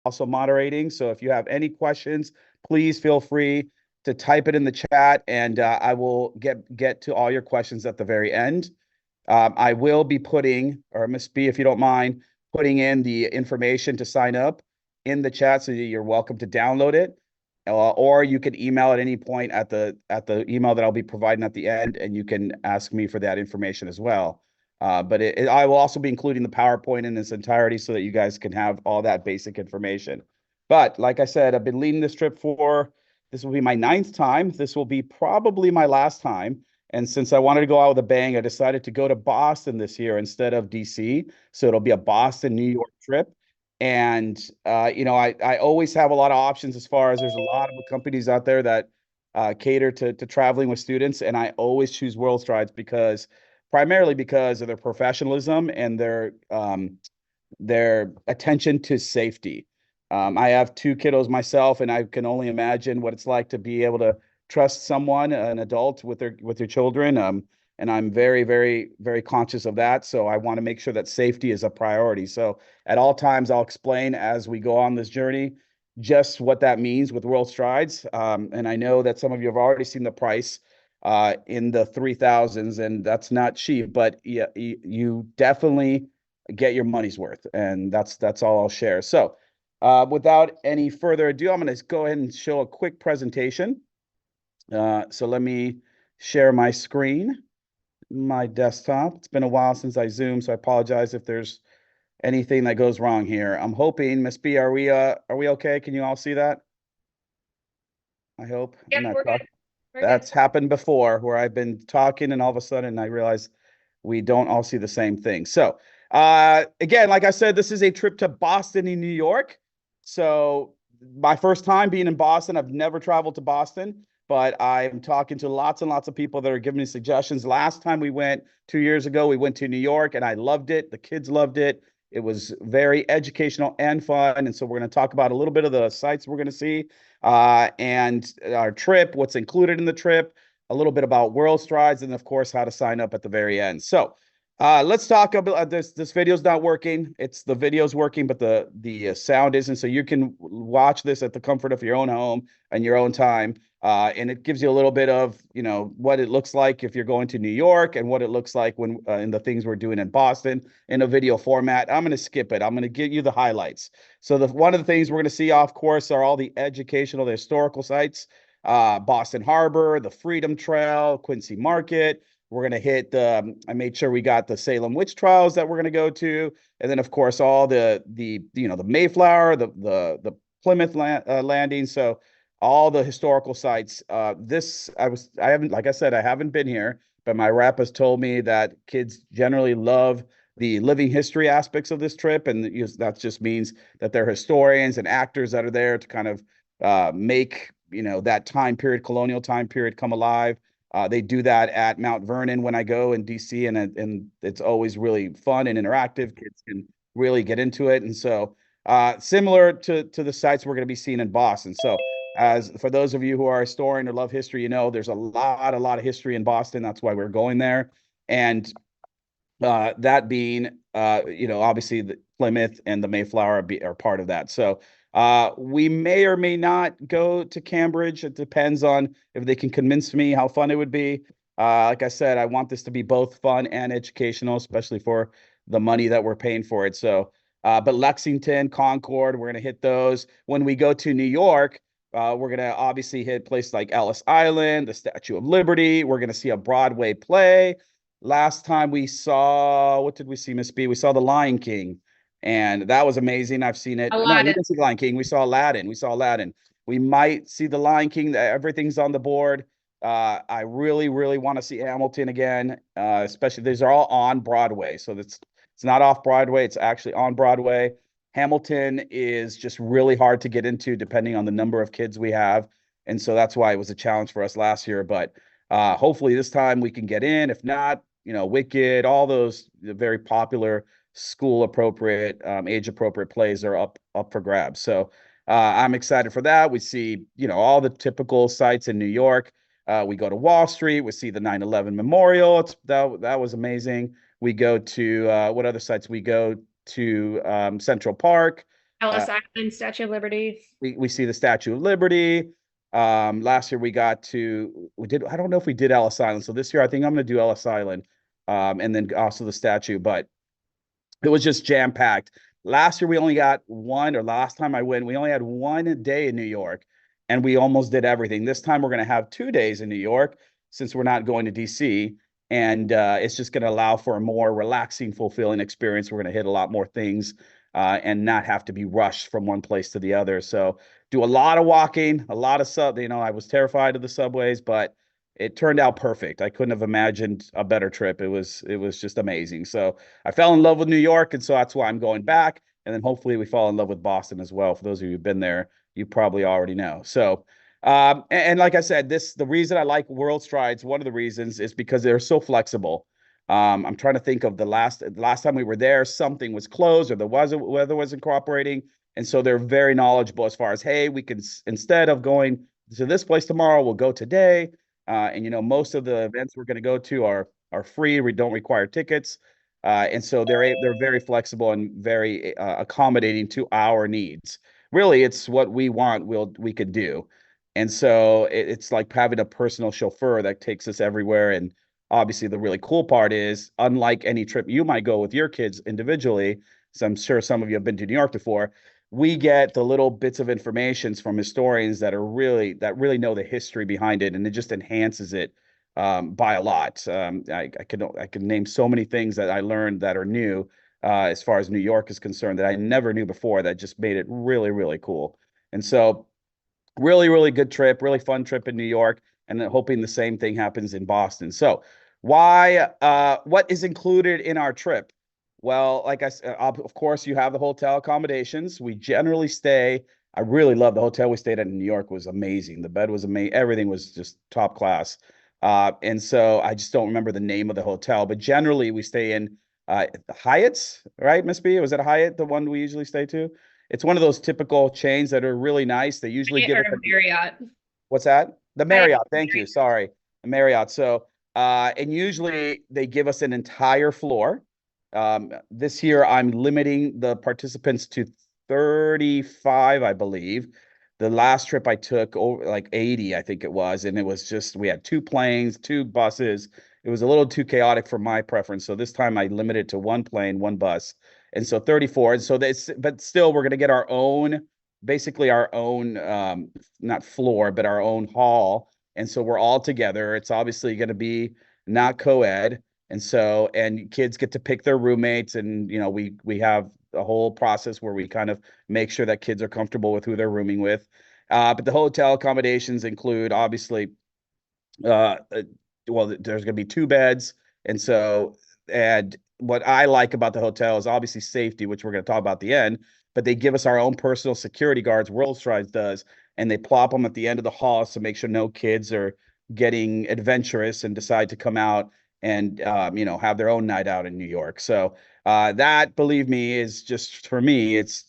also moderating. So if you have any questions, please feel free to type it in the chat, and I will get to all your questions at the very end. I will be putting, or Miss B, if you don't mind, putting in the information to sign up in the chat, so you're welcome to download it, or you can email at any point at the email that I'll be providing at the end, and you can ask me for that information as well. But I will also be including the PowerPoint in its entirety so that you guys can have all that basic information. But like I said, I've been leading this trip this will be my 9th time. This will be probably my last time. And since I wanted to go out with a bang, I decided to go to Boston this year instead of DC. So it'll be a Boston, New York trip. And I always have a lot of options as far as there's a lot of companies out there that cater to traveling with students, and I always choose World Strides primarily because of their professionalism and their attention to safety. I have 2 kiddos myself, and I can only imagine what it's like to be able to trust someone, an adult, with their children. And I'm very, very, very conscious of that. So I want to make sure that safety is a priority. So at all times, I'll explain as we go on this journey just what that means with World Strides. And I know that some of you have already seen the price in the 3,000s, and that's not cheap, but yeah, you definitely get your money's worth. And that's all I'll share. So without any further ado, I'm going to go ahead and show a quick presentation. So let me share my screen, my desktop. It's been a while since I Zoomed, so I apologize if there's anything that goes wrong here. I'm hoping, Miss B, are we okay? Can you all see that? I hope. Yep, we're good. That's happened before, where I've been talking and all of a sudden I realize we don't all see the same thing. So again, like I said, this is a trip to Boston in New York. So my first time being in Boston. I've never traveled to Boston, but I'm talking to lots and lots of people that are giving me suggestions. Last time we went 2 years ago, we went to New York and I loved it. The kids loved it. It was very educational and fun. And so we're going to talk about a little bit of the sites we're going to see, and our trip, what's included in the trip, a little bit about World Strides, and of course, how to sign up at the very end. So let's talk about this video's not working. The video's working, but the sound isn't. So you can watch this at the comfort of your own home and your own time. And it gives you a little bit of, what it looks like if you're going to New York and what it looks like when in the things we're doing in Boston in a video format. I'm going to skip it. I'm going to give you the highlights. So one of the things we're going to see, of course, are all the educational, the historical sites, Boston Harbor, the Freedom Trail, Quincy Market. We're going to hit I made sure we got the Salem witch trials that we're going to go to. And then, of course, all the Mayflower, the Plymouth landing. So all the historical sites. I haven't, like I said, I haven't been here, but my rep has told me that kids generally love the living history aspects of this trip. And that just means that there are historians and actors that are there to kind of make, that colonial time period come alive. They do that at Mount Vernon when I go in DC, and it's always really fun and interactive. Kids can really get into it. And so similar to the sites we're going to be seeing in Boston. So as for those of you who are a historian or love history, there's a lot of history in Boston. That's why we're going there. And that being, obviously the Plymouth and the Mayflower are part of that. So we may or may not go to Cambridge. It depends on if they can convince me how fun it would be. Like I said, I want this to be both fun and educational, especially for the money that we're paying for it. So, but Lexington, Concord, we're going to hit those. When we go to New York, we're going to obviously hit places like Ellis Island, the Statue of Liberty. We're going to see a Broadway play. Last time we saw, what did we see, Miss B? We saw The Lion King, and that was amazing. I've seen it. No, we didn't see The Lion King. We saw Aladdin. We might see The Lion King. Everything's on the board. I really, really want to see Hamilton again, especially these are all on Broadway. So it's not off Broadway. It's actually on Broadway. Hamilton is just really hard to get into depending on the number of kids we have. And so that's why it was a challenge for us last year. But hopefully this time we can get in. If not, Wicked, all those very popular school appropriate, age appropriate plays are up for grabs. So I'm excited for that. We see, all the typical sites in New York. We go to Wall Street. We see the 9/11 Memorial. That was amazing. We go to what other sites? We go to Central Park. Ellis Island, Statue of Liberty. We see the Statue of Liberty. Last year we did, I don't know if we did Ellis Island. So this year I think I'm going to do Ellis Island, and then also the statue, but it was just jam packed. Last year we only got one, or last time I went, we only had one day in New York, and we almost did everything. This time we're going to have 2 days in New York since we're not going to DC, and it's just going to allow for a more relaxing, fulfilling experience. We're going to hit a lot more things, and not have to be rushed from one place to the other. So do a lot of walking, a lot of sub. I was terrified of the subways, but it turned out perfect. I couldn't have imagined a better trip. It was just amazing. So I fell in love with New York, and so that's why I'm going back. And then hopefully we fall in love with Boston as well. For those of you who've been there, you probably already know. So, and like I said, the reason I like World Strides, one of the reasons is because they're so flexible. I'm trying to think of the last time we were there, something was closed or the weather wasn't cooperating, and so they're very knowledgeable as far as, hey, we can, instead of going to this place tomorrow, we'll go today. And most of the events we're going to go to are free. We don't require tickets, and so they're very flexible and very accommodating to our needs. Really, it's what we want. We could do, and so it's like having a personal chauffeur that takes us everywhere. And obviously, the really cool part is, unlike any trip you might go with your kids individually, so I'm sure some of you have been to New York before, we get the little bits of information from historians that really know the history behind it, and it just enhances it, by a lot. I could name so many things that I learned that are new, as far as New York is concerned, that I never knew before, that just made it really, really cool. And so really, really good trip, really fun trip in New York, and then hoping the same thing happens in Boston. So what is included in our trip? Well, like I said, of course, you have the hotel accommodations. We generally stay. I really love the hotel we stayed at in New York. Was amazing. The bed was amazing. Everything was just top class. And so I just don't remember the name of the hotel, but generally we stay in Hyatt's, right, Miss B? Was it a Hyatt, the one we usually stay to? It's one of those typical chains that are really nice. They usually Hyatt give us or Marriott. what's that? The Hyatt Marriott. or Thank you. Marriott. Sorry, the Marriott. So, and usually they give us an entire floor. This year I'm limiting the participants to 35, I believe. The last trip I took over like 80, I think it was, and it was just, we had two planes, two buses. It was a little too chaotic for my preference. So this time I limited to one plane, one bus. And so 34. And so this, but still we're gonna get our own, basically our own, not floor, but our own hall. And so we're all together. It's obviously going to be not co-ed. And so, and kids get to pick their roommates. And, we have a whole process where we kind of make sure that kids are comfortable with who they're rooming with. But the hotel accommodations include, obviously, uh, uh, well, there's going to be two beds. And so, and what I like about the hotel is obviously safety, which we're going to talk about at the end, but they give us our own personal security guards, World Strides does, and they plop them at the end of the halls to make sure no kids are getting adventurous and decide to come out and, have their own night out in New York. So that, believe me, is just, for me, it's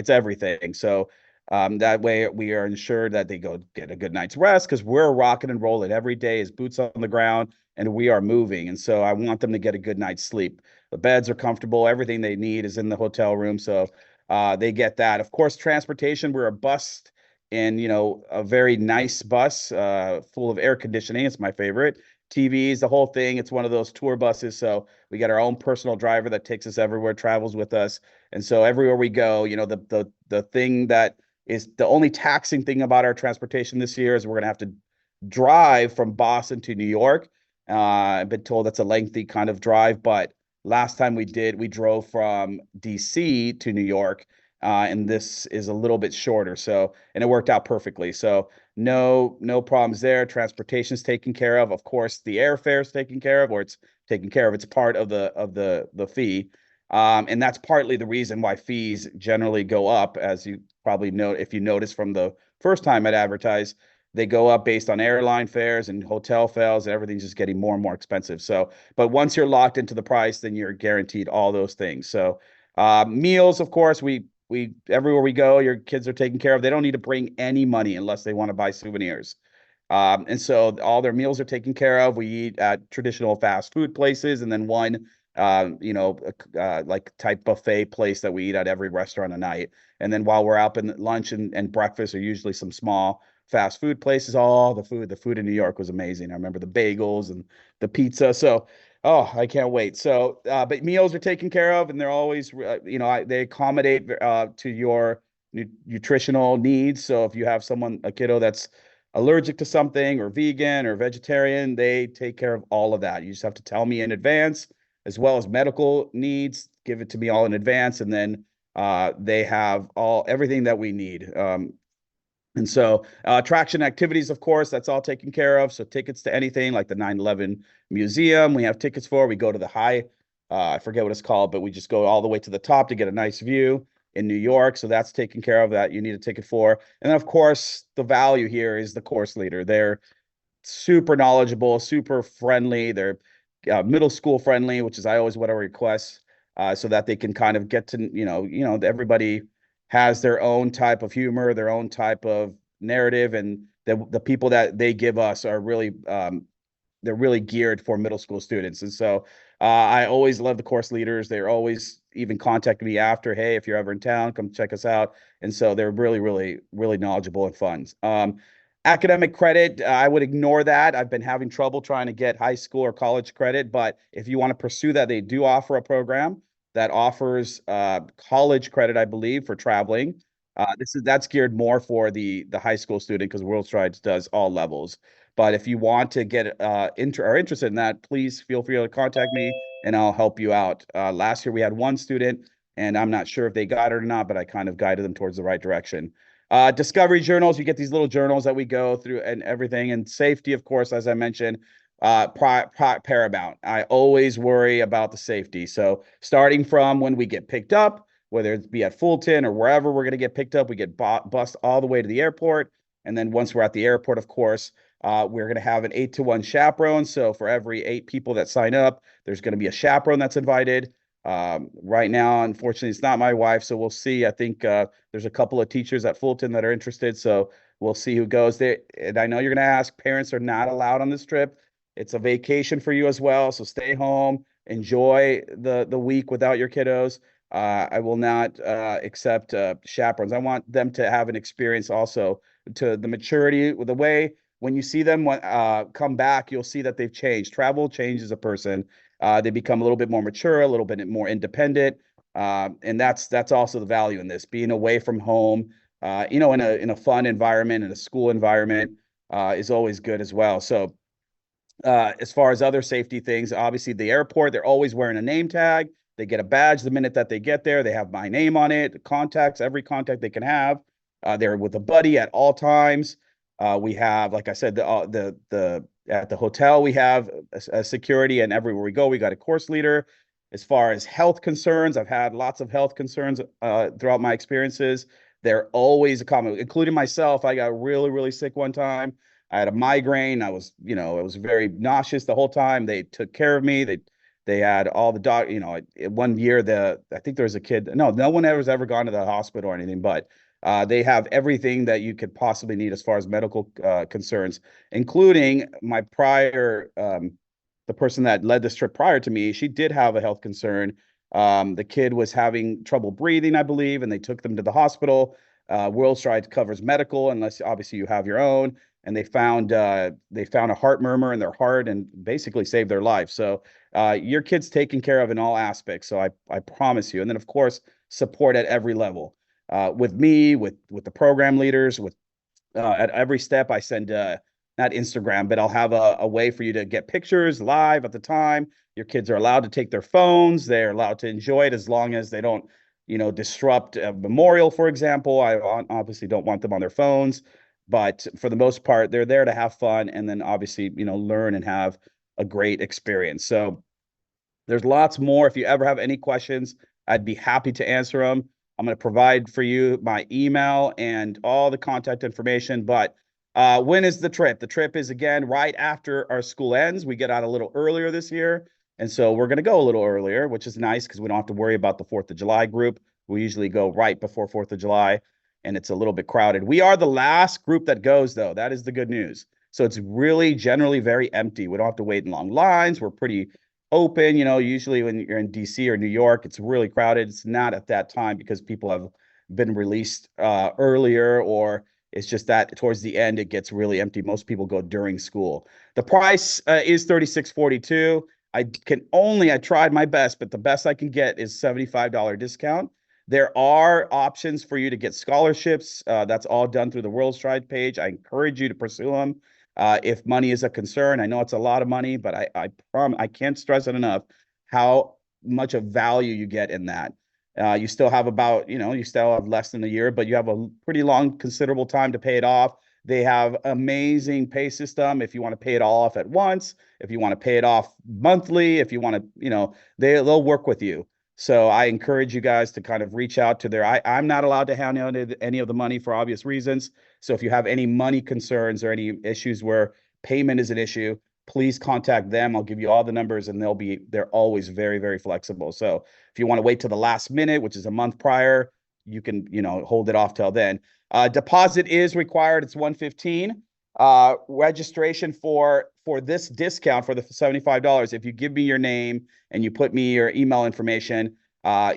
everything. So that way we are ensured that they go get a good night's rest, because we're rocking and rolling every day as boots on the ground, and we are moving. And so I want them to get a good night's sleep. The beds are comfortable. Everything they need is in the hotel room. So they get that. Of course, transportation, we're a bus in, a very nice bus, full of air conditioning. It's my favorite. TVs, the whole thing. It's one of those tour buses. So we got our own personal driver that takes us everywhere, travels with us. And so everywhere we go, the thing that is the only taxing thing about our transportation this year is we're going to have to drive from Boston to New York. I've been told that's a lengthy kind of drive, but last time we drove from DC to New York, and this is a little bit shorter. So, and it worked out perfectly. So no problems there. Transportation's taken care of. Of course, the airfare is taken care of, or it's taken care of. It's part of the fee. And that's partly the reason why fees generally go up, as you probably know, if you notice from the first time I'd advertise, they go up based on airline fares and hotel fares, and everything's just getting more and more expensive. So, but once you're locked into the price, then you're guaranteed all those things. So, meals, of course, we everywhere we go, your kids are taken care of. They don't need to bring any money unless they want to buy souvenirs. And so all their meals are taken care of. We eat at traditional fast food places, and then one like type buffet place that we eat at every restaurant a night. And then while we're out in lunch and breakfast are usually some small fast food places. All the food in New York was amazing. I remember the bagels and the pizza. So, oh, I can't wait. So, but meals are taken care of, and they're always, they accommodate to your nutritional needs. So, if you have a kiddo that's allergic to something or vegan or vegetarian, they take care of all of that. You just have to tell me in advance, as well as medical needs. Give it to me all in advance, and then they have everything that we need. And so attraction activities, of course, that's all taken care of. So tickets to anything like the 9/11 museum, we have tickets for. We go to the I forget what it's called, but we just go all the way to the top to get a nice view in New York. So that's taken care of, that you need a ticket for. And then, of course, the value here is the course leader. They're super knowledgeable, super friendly. They're middle school friendly, which is I always want to request, so that they can kind of get to, everybody has their own type of humor, their own type of narrative, and the people that they give us are really they're really geared for middle school students. And so I always love the course leaders. They're always even contact me after, hey, if you're ever in town, come check us out. And so they're really, really, really knowledgeable and fun. Academic credit, I would ignore that. I've been having trouble trying to get high school or college credit, but if you want to pursue that, they do offer a program that offers college credit, I believe, for traveling. That's geared more for the high school student, because World Strides does all levels. But if you want to get are interested in that, please feel free to contact me and I'll help you out. Last year we had one student, and I'm not sure if they got it or not, but I kind of guided them towards the right direction. Discovery journals, you get these little journals that we go through and everything. And safety, of course, as I mentioned, paramount. I always worry about the safety. So starting from when we get picked up, whether it be at Fulton or wherever we're going to get picked up, we get bused all the way to the airport. And then once we're at the airport, of course, we're going to have an 8-to-1 chaperone. So for every 8 people that sign up, there's going to be a chaperone that's invited. Right now, unfortunately, it's not my wife, so we'll see. I think there's a couple of teachers at Fulton that are interested, so we'll see who goes there. And I know you're going to ask, parents are not allowed on this trip. It's a vacation for you as well, so stay home, enjoy the week without your kiddos. I will not accept chaperones. I want them to have an experience also, to the maturity, with the way when you see them come back, you'll see that they've changed. Travel changes a person. They become a little bit more mature, a little bit more independent, and that's also the value in this. Being away from home, in a fun environment, in a school environment, is always good as well. So, as far as other safety things, obviously the airport, they're always wearing a name tag. They get a badge the minute that they get there. They have my name on it, contacts, every contact they can have. They're with a buddy at all times. We have, like I said, the at the hotel, we have a security, and everywhere we go, we got a course leader. As far as health concerns, I've had lots of health concerns throughout my experiences. They're always a common, including myself. I got really, really sick one time. I had a migraine. I was very nauseous the whole time. They took care of me. They had all the one year, I think there was a kid. No one ever gone to the hospital or anything, but they have everything that you could possibly need as far as medical concerns, including the person that led this trip prior to me. She did have a health concern. The kid was having trouble breathing, I believe, and they took them to the hospital. World Strides covers medical, unless obviously you have your own. And they found a heart murmur in their heart and basically saved their life. So your kid's taken care of in all aspects. So I promise you. And then, of course, support at every level. With me, with the program leaders, at every step, I send not Instagram, but I'll have a way for you to get pictures live at the time. Your kids are allowed to take their phones. They're allowed to enjoy it as long as they don't, disrupt a memorial, for example. I obviously don't want them on their phones, but for the most part, they're there to have fun and then obviously, learn and have a great experience. So there's lots more. If you ever have any questions, I'd be happy to answer them. I'm going to provide for you my email and all the contact information. But when is the trip? The trip is, again, right after our school ends. We get out a little earlier this year. And so we're going to go a little earlier, which is nice because we don't have to worry about the 4th of July group. We usually go right before 4th of July, and it's a little bit crowded. We are the last group that goes, though. That is the good news. So it's really generally very empty. We don't have to wait in long lines. We're pretty open. You know, usually when you're in DC or New York, it's really crowded. It's not at that time because people have been released earlier, or it's just that towards the end it gets really empty. Most people go during school. The price is $36.42. I tried my best, but the best I can get is $75 discount. There are options for you to get scholarships. That's all done through the World Stride page. I encourage you to pursue them. If money is a concern, I know it's a lot of money, but I can't stress it enough how much of value you get in that. You still have you still have less than a year, but you have a pretty long, considerable time to pay it off. They have amazing pay system. If you want to pay it all off at once, if you want to pay it off monthly, if you want to, they'll work with you. So I encourage you guys to kind of reach out to I'm not allowed to handle any of the money for obvious reasons. So if you have any money concerns or any issues where payment is an issue, please contact them. I'll give you all the numbers and they're always very, very flexible. So if you want to wait till the last minute, which is a month prior, you can, hold it off till then. Deposit is required. It's $115. Registration for this discount for the $75. If you give me your name and you put me your email information,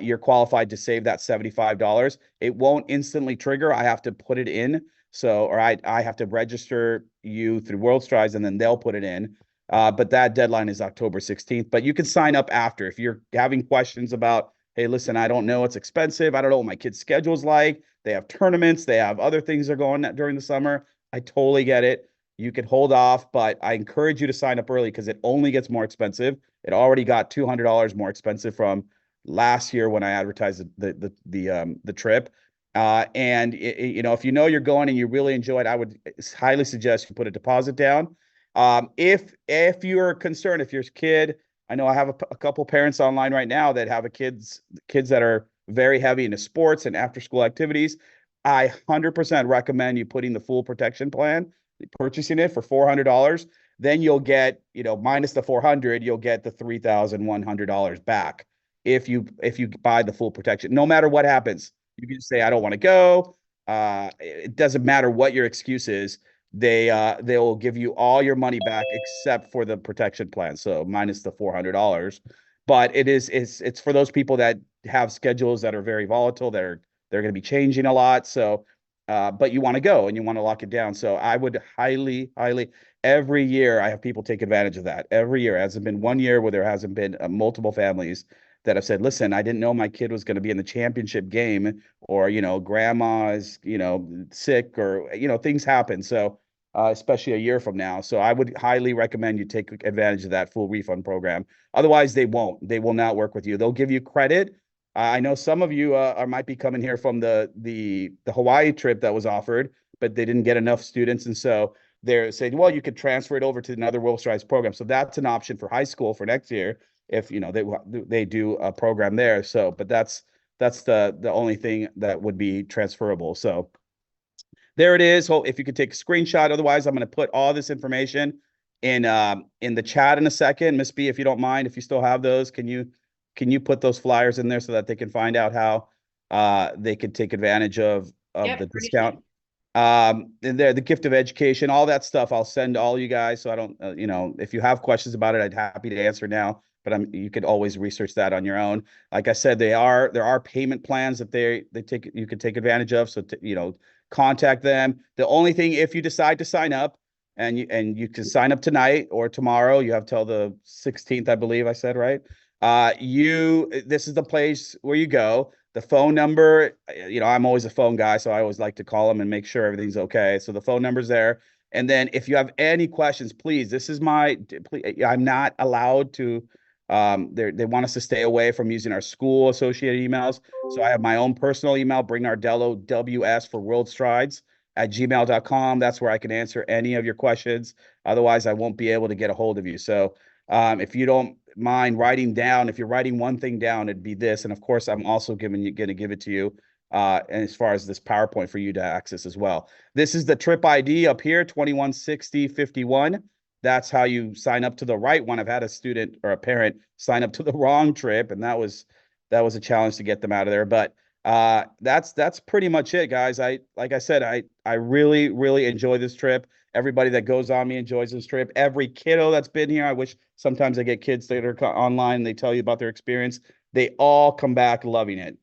you're qualified to save that $75. It won't instantly trigger. I have to put it in. Or I have to register you through World Strides and then they'll put it in. But that deadline is October 16th. But you can sign up after if you're having questions about, hey, listen, I don't know. It's expensive. I don't know what my kid's schedule is like. They have tournaments. They have other things that are going on during the summer. I totally get it. You could hold off, but I encourage you to sign up early because it only gets more expensive. It already got $200 more expensive from last year when I advertised the trip. And if you know you're going and you really enjoy it, I would highly suggest you put a deposit down. If you're concerned, if your kid, I know I have a couple parents online right now that have kids that are very heavy into sports and after school activities. I 100% recommend you putting the full protection plan, purchasing it for $400. Then you'll get, minus the $400, you'll get the $3,100 back if you buy the full protection. No matter what happens, you can just say, I don't want to go. It doesn't matter what your excuse is. They'll give you all your money back except for the protection plan. So minus the $400. But it's for those people that have schedules that are very volatile. They're going to be changing a lot. So, but you want to go and you want to lock it down. So I would highly, every year I have people take advantage of that. Every year. It hasn't been one year where there hasn't been multiple families that have said, listen, I didn't know my kid was going to be in the championship game, or, grandma is, sick, or, things happen. So, especially a year from now. So I would highly recommend you take advantage of that full refund program. Otherwise, they will not work with you. They'll give you credit. I know some of you might be coming here from the Hawaii trip that was offered, but they didn't get enough students. And so they're saying, well, you could transfer it over to another World Strides program. So that's an option for high school for next year if they do a program there. So, but that's the only thing that would be transferable. So there it is. If you could take a screenshot. Otherwise, I'm going to put all this information in the chat in a second. Miss B, if you don't mind, if you still have those, can you put those flyers in there so that they can find out how they could take advantage of the discount? And there, the gift of education, all that stuff, I'll send all you guys. So I don't, if you have questions about it, I'd happy to answer now. But you could always research that on your own. Like I said, there are payment plans that you could take advantage of. So contact them. The only thing, if you decide to sign up, and you can sign up tonight or tomorrow, you have till the 16th, I believe I said, right? This is the place where you go. The phone number, I'm always a phone guy, so I always like to call them and make sure everything's okay. So the phone number's there. And then if you have any questions, please, I'm not allowed to, they want us to stay away from using our school associated emails. So I have my own personal email, Brignardello, WS for World Strides @gmail.com. That's where I can answer any of your questions. Otherwise, I won't be able to get a hold of you. So if you don't mind writing down, if you're writing one thing down, it'd be this. And of course, I'm also going to give it to you and as far as this PowerPoint for you to access as well. This is the trip ID up here, 216051. That's how you sign up to the right one. I've had a student or a parent sign up to the wrong trip, and that was a challenge to get them out of there. But That's pretty much it, guys. Like I said, I really enjoy this trip. Everybody that goes on me enjoys this trip. Every kiddo that's been here, I wish sometimes I get kids that are online and they tell you about their experience. They all come back loving it.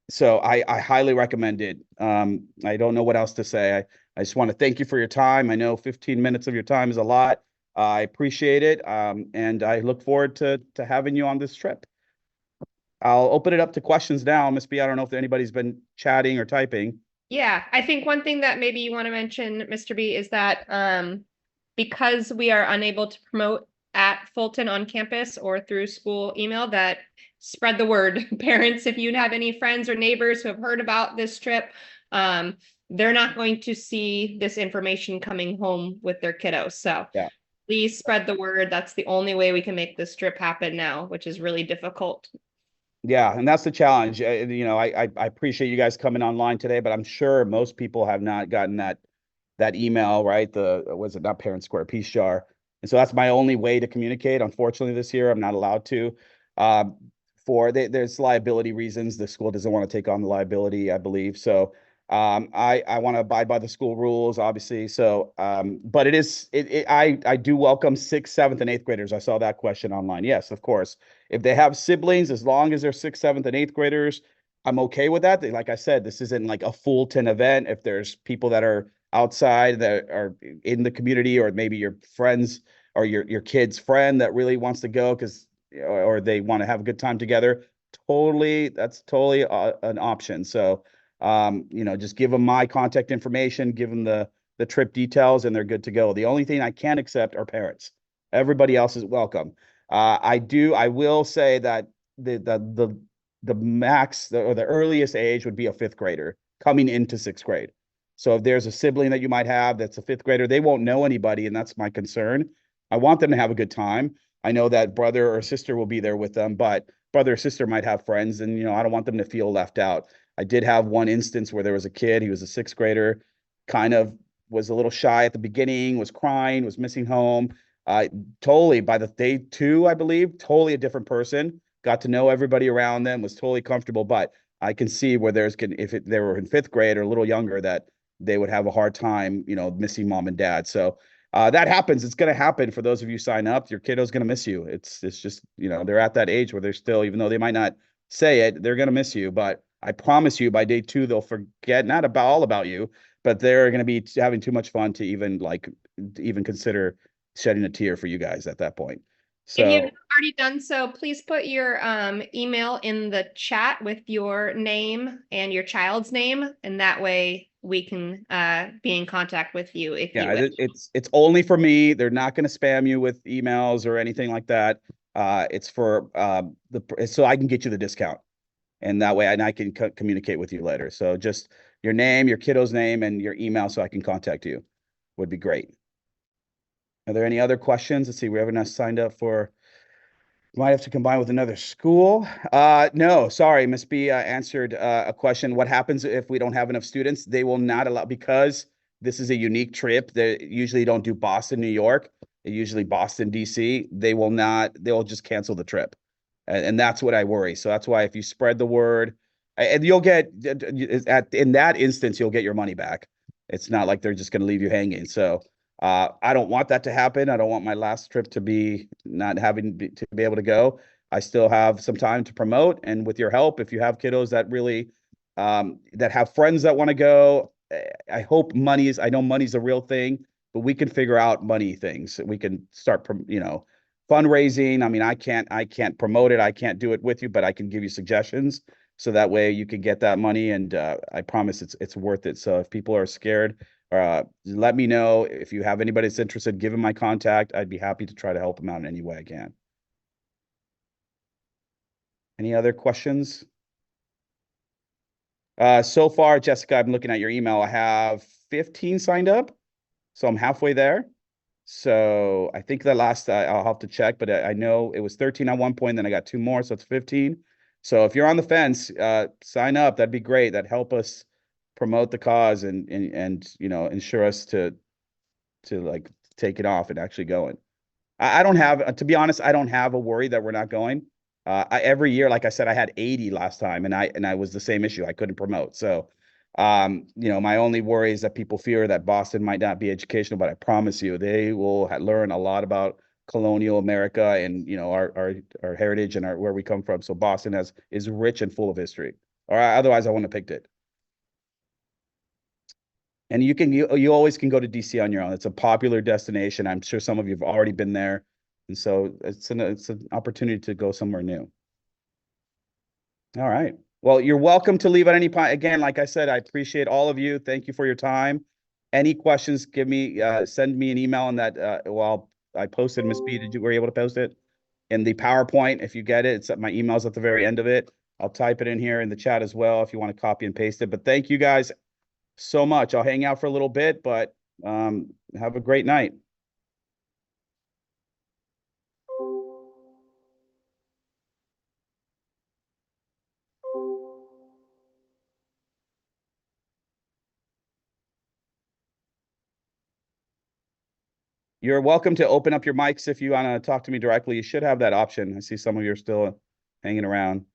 So I highly recommend it. I don't know what else to say. I just want to thank you for your time. I know 15 minutes of your time is a lot. I appreciate it. And I look forward to having you on this trip. I'll open it up to questions now. Miss B, I don't know if anybody's been chatting or typing. Yeah, I think one thing that maybe you want to mention, Mr. B, is that because we are unable to promote at Fulton on campus or through school email, that spread the word. Parents, if you have any friends or neighbors who have heard about this trip, they're not going to see this information coming home with their kiddos. So Yeah. please spread the word. That's the only way we can make this trip happen now, which is really difficult. Yeah, and that's the challenge. I appreciate you guys coming online today, but I'm sure most people have not gotten that email, right? The was it not Parent Square Peace Jar? And so that's my only way to communicate. Unfortunately, this year I'm not allowed to. Um, there's liability reasons. The school doesn't want to take on the liability, I believe. So I want to abide by the school rules, obviously. So but I do welcome sixth, seventh, and eighth graders. I saw that question online. Yes, of course. If they have siblings, as long as they're sixth, seventh, and eighth graders, I'm okay with that. Like I said, this isn't like a Fulton event. If there's people that are outside that are in the community, or maybe your friends or your kid's friend that really wants to go because or they want to have a good time together, that's totally an option. So just give them my contact information, give them the trip details, and they're good to go. The only thing I can't accept are parents. Everybody else is welcome. I will say that the max or the earliest age would be a fifth grader coming into sixth grade. So if there's a sibling that you might have that's a fifth grader, they won't know anybody, and that's my concern. I want them to have a good time. I know that brother or sister will be there with them, but brother or sister might have friends, and I don't want them to feel left out. I did have one instance where there was a kid, he was a sixth grader, kind of was a little shy at the beginning, was crying, was missing home. Totally by the day two, I believe, totally a different person. Got to know everybody around them, was totally comfortable. But I can see where they were in fifth grade or a little younger, that they would have a hard time, missing mom and dad. So that happens. It's going to happen for those of you sign up. Your kiddo's going to miss you. It's just, they're at that age where they're still, even though they might not say it, they're going to miss you. But I promise you, by day two, they'll forget not about all about you, but they're going to be having too much fun to even consider shedding a tear for you guys at that point. If you've So already done so, please put your email in the chat with your name and your child's name, and that way we can be in contact with you if you yeah, wish. it's only for me. They're not going to spam you with emails or anything like that. It's for so I can get you the discount, and that way I can communicate with you later. So just your name, your kiddo's name, and your email, so I can contact you, would be great. Are there any other questions? Let's see. We haven't signed up for. Might have to combine with another school. No, sorry, Miss B answered a question. What happens if we don't have enough students? They will not allow, because this is a unique trip. They usually don't do Boston, New York. They usually Boston, DC. They will not. They will just cancel the trip, and that's what I worry. So that's why if you spread the word, and you'll get in that instance, you'll get your money back. It's not like they're just going to leave you hanging. So I don't want that to happen. I don't want my last trip to be not having to be able to go. I still have some time to promote, and with your help, if you have kiddos that really that have friends that want to go, I hope I know money's a real thing, but we can figure out money things. We can start, fundraising. I mean, I can't promote it. I can't do it with you, but I can give you suggestions, so that way you can get that money. And I promise it's worth it. So if people are scared, let me know. If you have anybody that's interested, give them my contact. I'd be happy to try to help them out in any way I can. Any other questions? So far, Jessica, I'm looking at your email. I have 15 signed up, so I'm halfway there. So I think the last I'll have to check, but I know it was 13 at one point, then I got two more, so it's 15. So if you're on the fence, sign up. That'd be great. That'd help us promote the cause and ensure us to like take it off and actually going. I don't have, to be honest, I don't have a worry that we're not going. Every year, like I said, I had 80 last time, and I was the same issue. I couldn't promote. So, my only worry is that people fear that Boston might not be educational, but I promise you, they will learn a lot about colonial America and our heritage and where we come from. So Boston is rich and full of history. Or otherwise, I wouldn't have picked it. And you always can go to DC on your own. It's a popular destination. I'm sure some of you have already been there, and so it's an opportunity to go somewhere new. All right. Well, you're welcome to leave at any point. Again, like I said, I appreciate all of you. Thank you for your time. Any questions, send me an email on that. Well, I posted, Miss B, were you able to post it? In the PowerPoint, if you get it, my email's at the very end of it. I'll type it in here in the chat as well if you want to copy and paste it. But thank you guys so much. I'll hang out for a little bit, but have a great night. You're welcome to open up your mics if you want to talk to me directly. You should have that option. I see some of you are still hanging around.